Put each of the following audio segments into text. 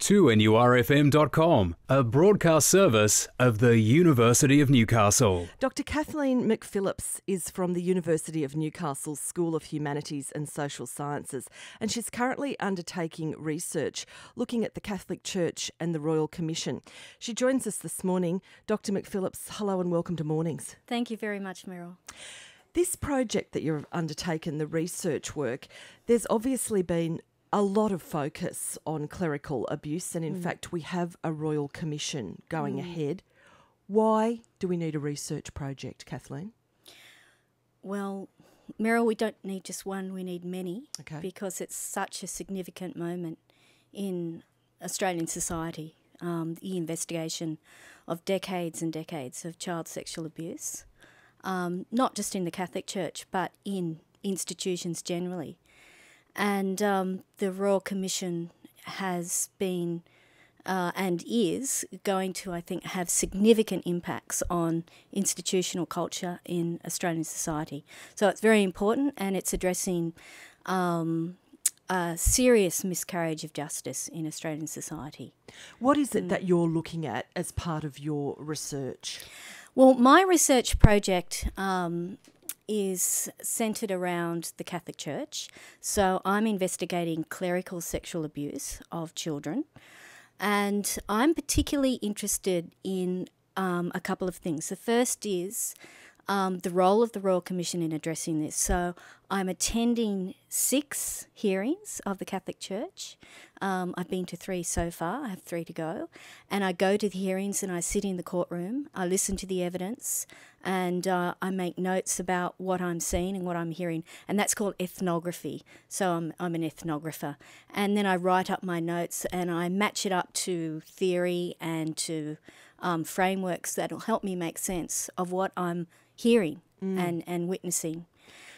2NURFM.com, a broadcast service of the University of Newcastle. Dr. Kathleen McPhillips is from the University of Newcastle's School of Humanities and Social Sciences, and she's currently undertaking research looking at the Catholic Church and the Royal Commission. She joins us this morning. Dr. McPhillips, hello and welcome to Mornings. Thank you very much, Meryl. This project that you've undertaken, the research work, there's obviously been a lot of focus on clerical abuse, and in fact we have a Royal Commission going ahead. Why do we need a research project, Kathleen? Well, Meryl, we don't need just one, we need many, because it's such a significant moment in Australian society, the investigation of decades and decades of child sexual abuse, not just in the Catholic Church but in institutions generally. And the Royal Commission has been and is going to, I think, have significant impacts on institutional culture in Australian society. So it's very important, and it's addressing a serious miscarriage of justice in Australian society. What is it that you're looking at as part of your research? Well, my research project is centred around the Catholic Church. So I'm investigating clerical sexual abuse of children, and I'm particularly interested in a couple of things. The first is the role of the Royal Commission in addressing this. So I'm attending 6 hearings of the Catholic Church. I've been to 3 so far. I have 3 to go. And I go to the hearings and I sit in the courtroom. I listen to the evidence and I make notes about what I'm seeing and what I'm hearing. And that's called ethnography. So I'm an ethnographer. And then I write up my notes and I match it up to theory and to frameworks that will help me make sense of what I'm hearing and witnessing.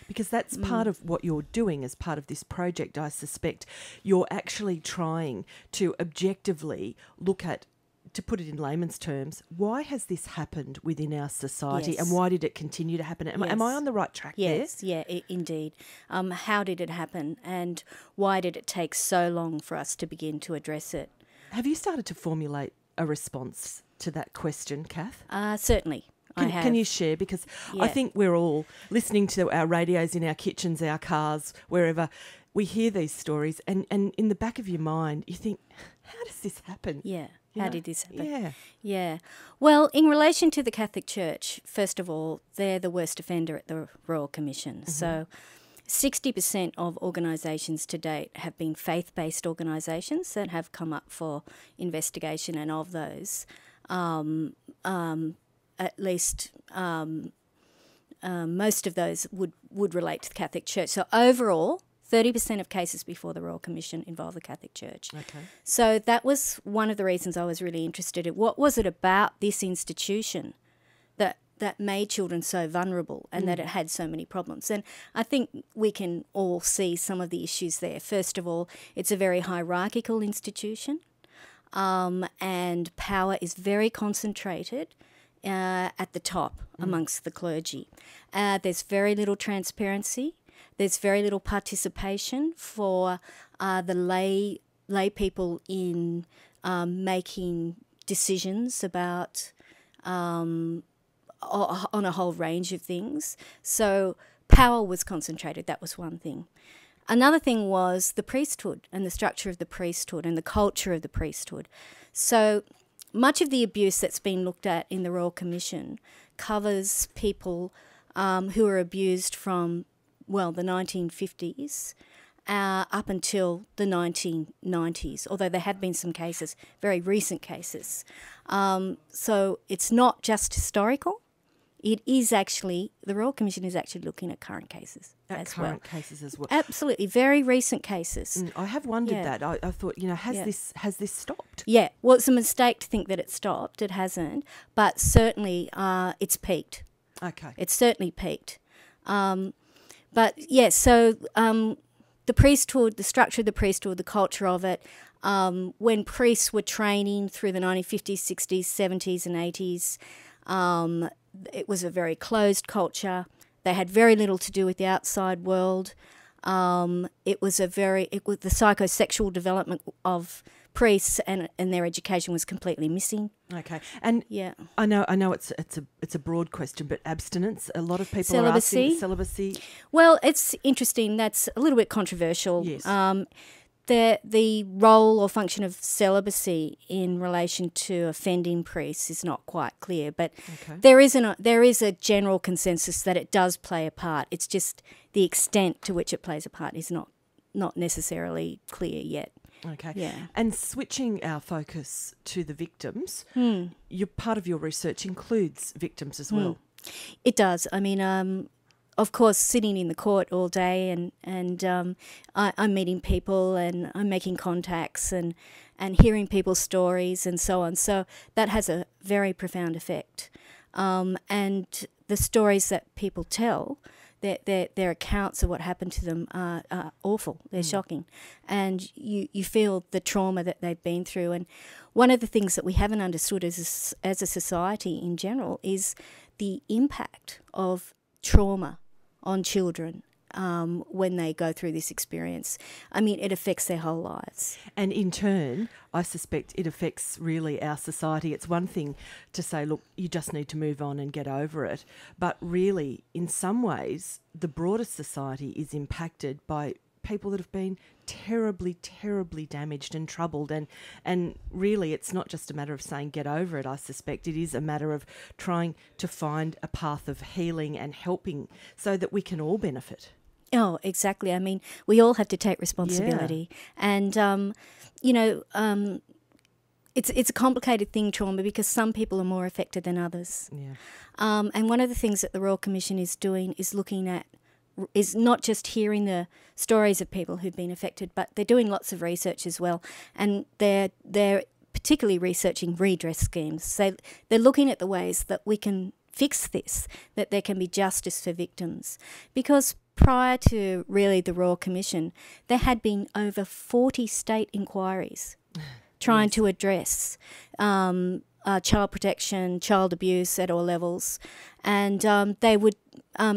Because that's part of what you're doing as part of this project, I suspect. You're actually trying to objectively look at, to put it in layman's terms, why has this happened within our society and why did it continue to happen? Am I on the right track there? Yes, indeed. How did it happen and why did it take so long for us to begin to address it? Have you started to formulate a response to that question, Kath? Certainly. Can you share? Because I think we're all listening to our radios in our kitchens, our cars, wherever. We hear these stories and in the back of your mind you think, how does this happen? Yeah. How did this happen? Yeah. Yeah. Well, in relation to the Catholic Church, first of all, they're the worst offender at the Royal Commission. So 60% of organisations to date have been faith-based organisations that have come up for investigation, and of those, at least most of those would relate to the Catholic Church. So overall, 30% of cases before the Royal Commission involve the Catholic Church. Okay. So that was one of the reasons I was really interested in what was it about this institution that made children so vulnerable and that it had so many problems. And I think we can all see some of the issues there. First of all, it's a very hierarchical institution, and power is very concentrated at the top amongst the clergy. There's very little transparency. There's very little participation for the lay people in making decisions about on a whole range of things. So power was concentrated. That was one thing. Another thing was the priesthood and the structure of the priesthood and the culture of the priesthood. So much of the abuse that's been looked at in the Royal Commission covers people who are abused from, well, the 1950s up until the 1990s, although there have been some cases, very recent cases. So it's not just historical. It is actually, the Royal Commission is actually looking at current cases cases as well. Absolutely, very recent cases. I have wondered that. I thought, has this stopped? Yeah, well, it's a mistake to think that it stopped. It hasn't, but certainly it's peaked. Okay. It's certainly peaked. But, yeah, so the priesthood, the structure of the priesthood, the culture of it, when priests were training through the 1950s, 60s, 70s and 80s, it was a very closed culture. They had very little to do with the outside world. It was the psychosexual development of priests and their education was completely missing. Okay, and Yeah. I know it's a broad question, but abstinence. A lot of people are Celibacy. asking celibacy. Well, it's interesting. That's a little bit controversial. Yes. The role or function of celibacy in relation to offending priests is not quite clear, but Okay. there is a general consensus that it does play a part. It's just the extent to which it plays a part is not necessarily clear yet. Okay. Yeah. And switching our focus to the victims, part of your research includes victims as well. It does. I mean, of course, sitting in the court all day and I'm meeting people and I'm making contacts and hearing people's stories and so on. So that has a very profound effect. And the stories that people tell, their accounts of what happened to them are awful. They're shocking. And you feel the trauma that they've been through. And one of the things that we haven't understood as a society in general is the impact of trauma on children when they go through this experience. I mean, it affects their whole lives. And in turn, I suspect it affects really our society. It's one thing to say, look, you just need to move on and get over it. But really, in some ways, the broader society is impacted by people that have been terribly, terribly damaged and troubled. And really, it's not just a matter of saying get over it, I suspect. It is a matter of trying to find a path of healing and helping so that we can all benefit. Oh, exactly. I mean, we all have to take responsibility. And, it's a complicated thing, trauma, because some people are more affected than others. Yeah. And one of the things that the Royal Commission is doing is not just hearing the stories of people who've been affected, but they're doing lots of research as well. And they're particularly researching redress schemes. So they're looking at the ways that we can fix this, that there can be justice for victims. Because prior to really the Royal Commission, there had been over 40 state inquiries trying to address child protection, child abuse at all levels. And they would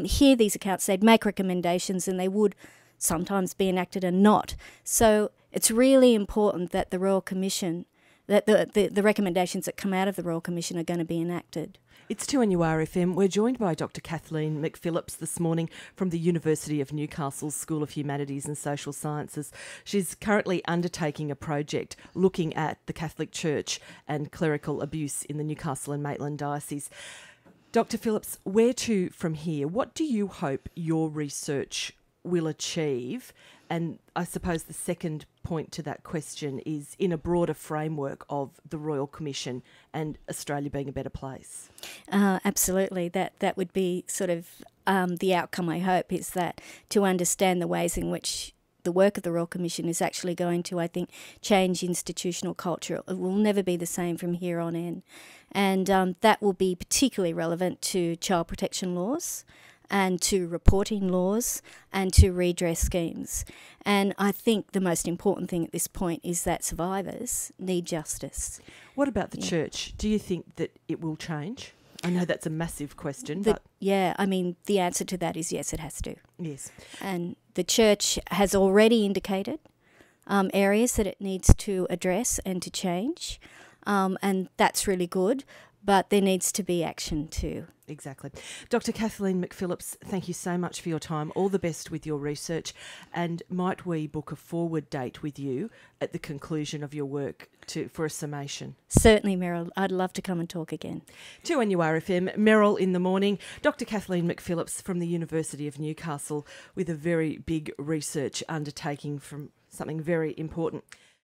hear these accounts, they'd make recommendations, and they would sometimes be enacted and not. So it's really important that the Royal Commission, that the recommendations that come out of the Royal Commission are going to be enacted. It's 2NURFM. We're joined by Dr. Kathleen McPhillips this morning from the University of Newcastle's School of Humanities and Social Sciences. She's currently undertaking a project looking at the Catholic Church and clerical abuse in the Newcastle and Maitland Diocese. Dr. Phillips, where to from here? What do you hope your research will achieve? And I suppose the second point to that question is in a broader framework of the Royal Commission and Australia being a better place. Absolutely. That would be sort of the outcome, I hope, is that to understand the ways in which the work of the Royal Commission is actually going to, I think, change institutional culture. It will never be the same from here on in. And that will be particularly relevant to child protection laws and to reporting laws and to redress schemes. And I think the most important thing at this point is that survivors need justice. What about the church? Do you think that it will change? I know that's a massive question, but... Yeah, I mean, the answer to that is yes, it has to. Yes. And the church has already indicated areas that it needs to address and to change, and that's really good, but there needs to be action too. Exactly. Dr. Kathleen McPhillips, thank you so much for your time. All the best with your research. And might we book a forward date with you at the conclusion of your work for a summation? Certainly, Meryl. I'd love to come and talk again. 2NURFM, Meryl in the morning. Dr. Kathleen McPhillips from the University of Newcastle with a very big research undertaking from something very important.